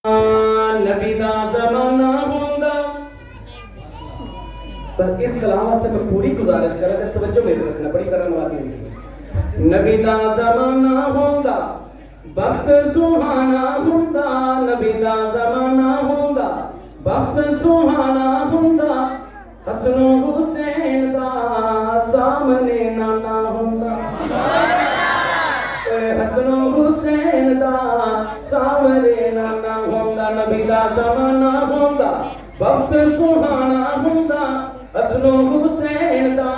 नबी दा ज़माना होंदा। पर इस कलाम वास्ते मैं पूरी गुजारिश करा कि तवज्जो मेरी रखना, बड़ी करम वाली है। नबी दा ज़माना होंदा, वक्त सुहाना होंदा। नबी दा ज़माना होंदा, वक्त सुहाना होंदा। हसनो हुसैन दा सामने नाना होंदा। हसनो हुसैन दा सामने नाना होंदा। नबी दा ज़माना होंदा, वक्त सुहाना होंदा। हसनो हुसैन दा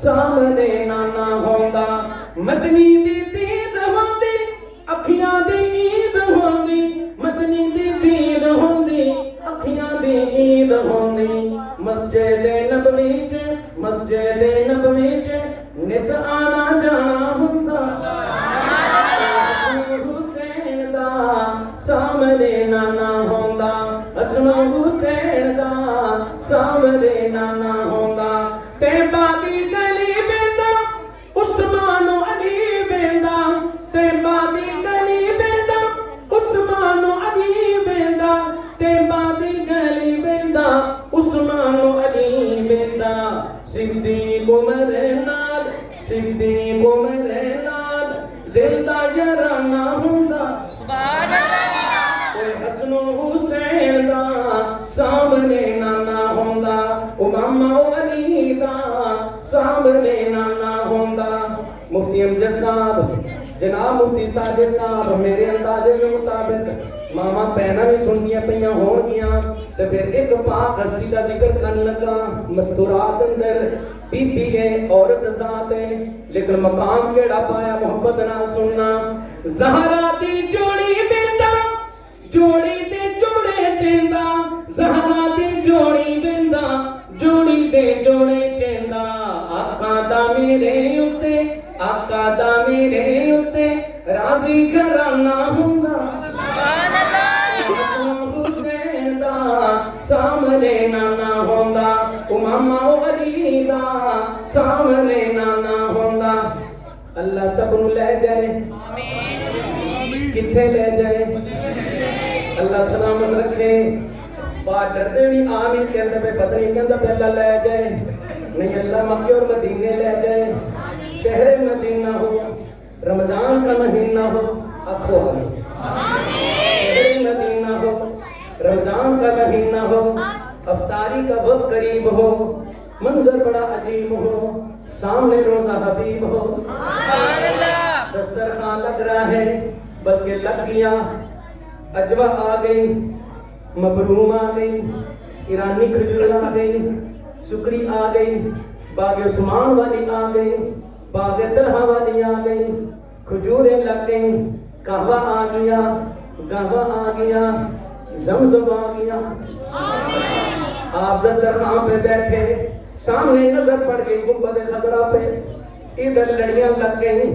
सामने नाना होंदा। मदनी दी दीद होंदी, अखियां दी ईद होंदी। मदनी दी दीद होंदी, अखियां दी ईद होंदी। मस्जिद नबवी च नित आना जाना होंदा। हुसैन दा सामने नाना होंदा। हसन हुसैन दा सामने नाना होंदा। तैबा दी गली बेंदा, उस्मान अली बेंदा। तैबा दी गली बेंदा, उस्मान अली बेंदा। तैबा दी गली बेंदा, उस्मान अली बेंदा। सिद्दीक उमर नाल, सिद्दीक उमर नाल दिल दा याराना होंदा। सुभान अल्लाह। कोई हसनो हुसैन दा सामने नाना होंदा। उमामा अली दा सामने नाना होंदा। मुफ्ती अमजद साहब, जनाब मुफ्ती साजिद साहब, मेरे अंदाजे के मुताबिक मामा भैनां भी सुनदियां पईयां होणगियां ते फिर एक पाक हस्ती दा जिक्र करन लगा। मस्तूरात अंदर बीबी है, औरत ज़ात है, लेकिन मकाम केड़ा पाया मोहब्बत नाल सुनना। ज़हरा दी जोड़ी बेंदा, जोड़ी दे जोड़े चेंदा। ज़हरा दी जोड़ी बेंदा, जोड़ी दे जोड़े चेंदा। आका दा मेरे उत्ते, आका दा मेरे उत्ते राज़ी घराना हुंदा। सुभान अल्लाह। हुसैन दा सामने नाना होंदा। उमामा अली दा सामने नाना होंदा। अल्लाह सबनू ले जाए, किथे ले जाए, अल्लाह सलामत रखे। बार्डर ते भी आमीन कहंदे पे, पता नहीं कहंदा पहला ले जाए, नहीं अल्लाह मक्के और मदीने ले जाए। शहर मदीना हो, रमजान का महीना हो, आखो आमीन। शहर मदीना हो, रमजान का महीना हो, अफ्तारी का वक्त करीब हो, मंजर बड़ा अजीब हो, सामने रोजा हबीब हो। दस्तरखान लग रहा है, बल्कि लग गया। अजवा आ गई, मबरूम आ गई, ईरानी खजूर आ गई, सुकरी आ गई, बाग उस्मान वाली आ गई, बाग तलहा वाली आ गई, खजूरें लग गई, कहवा आ गया, गहवा आ गया, जमजम आ गया। आप दस्तरखान पे बैठे, सामने नजर पड़ गई गुंबद खतरा पे। इधर लड़ियां लग गई,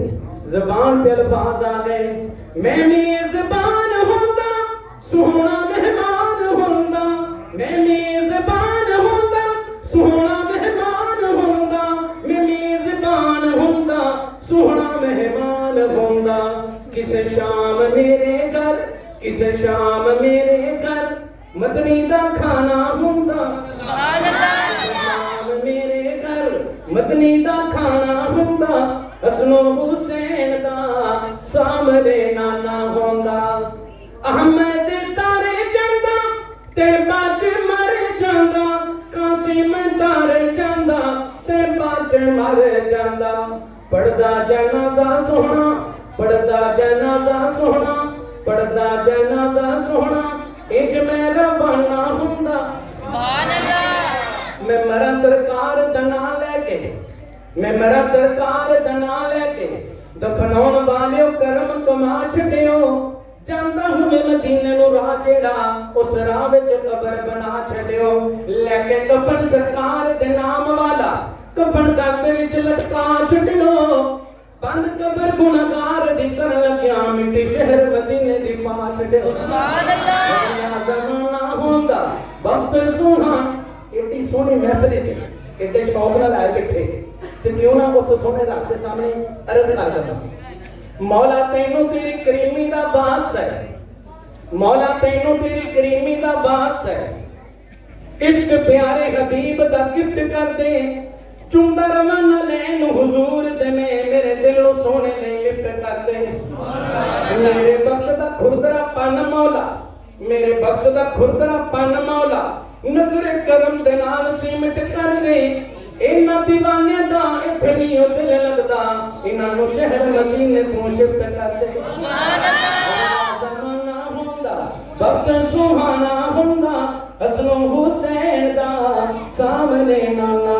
ज़बान पे अल्फाज आ गए। मैं मेज़बान होंदा, सोहना मेहमान होंदा। मैं मेज़बान होंदा, सोहना मेहमान होंदा। मैं मेज़बान होंदा, सोहना मेहमान होंदा। किसे शाम मेरे घर, किसे शाम मेरे घर मदनी दा खाना होंदा। सुभान अल्लाह। मेरे घर मदनी दा खाना होंदा। हसनो हुसैन दा सामने नाना होंदा। अहमद तारे जांदा, ते बाज मर जांदा। कासिम तारे जांदा, ते बाज मर जांदा। पढ़दा जनाजा सोहना, पढ़दा जनाजा सोहना, पढ़दा जनाजा सोहना। इज मैं रवाना हुंदा। सुभान अल्लाह। मैं मरा सरकार दा नां लेके, मैं मरा सरकार दा नां लेके। दफनाउण वालियो करम कमा छड्डियो। जांदा हुए मदीने नूं राह जेड़ा, उस राह विच कबर बना छड्डियो। लेके कफन सरकार दे नाम वाला, कफन दंद विच लटका छड्डियो। बंद कबर गुनाहगार दी करन लग्या, मिट्टी शहर मदीने दी पा छड्डियो। सुभान अल्लाह। ज़माना होंदा, वक्त सोहना। एडी सोहनी महफिल च एडे शौक नाल आए बैठे ते क्यों ना उस सोहने रब दे सामने अर्ज कर दवां, मौला तैनू तेरी करीमी दा वास्ता है, मौला तेनों तेरी करीमी दा वास्ता है, इश्क प्यारे हबीब दा गिफ्ट कर दे, चुंदा रवाना लैन हुजूर दे में मेरे दिलों सोने ने लिफ्ट कर दे। मेरे वक्त दा खुरदरा पन मौला, मेरे वक्त दा खुरदरा पन मौला, नजर करम दे नाल सीमिट कर दे। इन्हां दीवाने दा इत्थे नहीं ओ दिल लगदा, इन्हां नूं शहर मदीने तों शिफ्ट कर दे। ज़माना हुंदा वक्त सुहाना हुंदा, हसनो हुसैन दा सामने नाना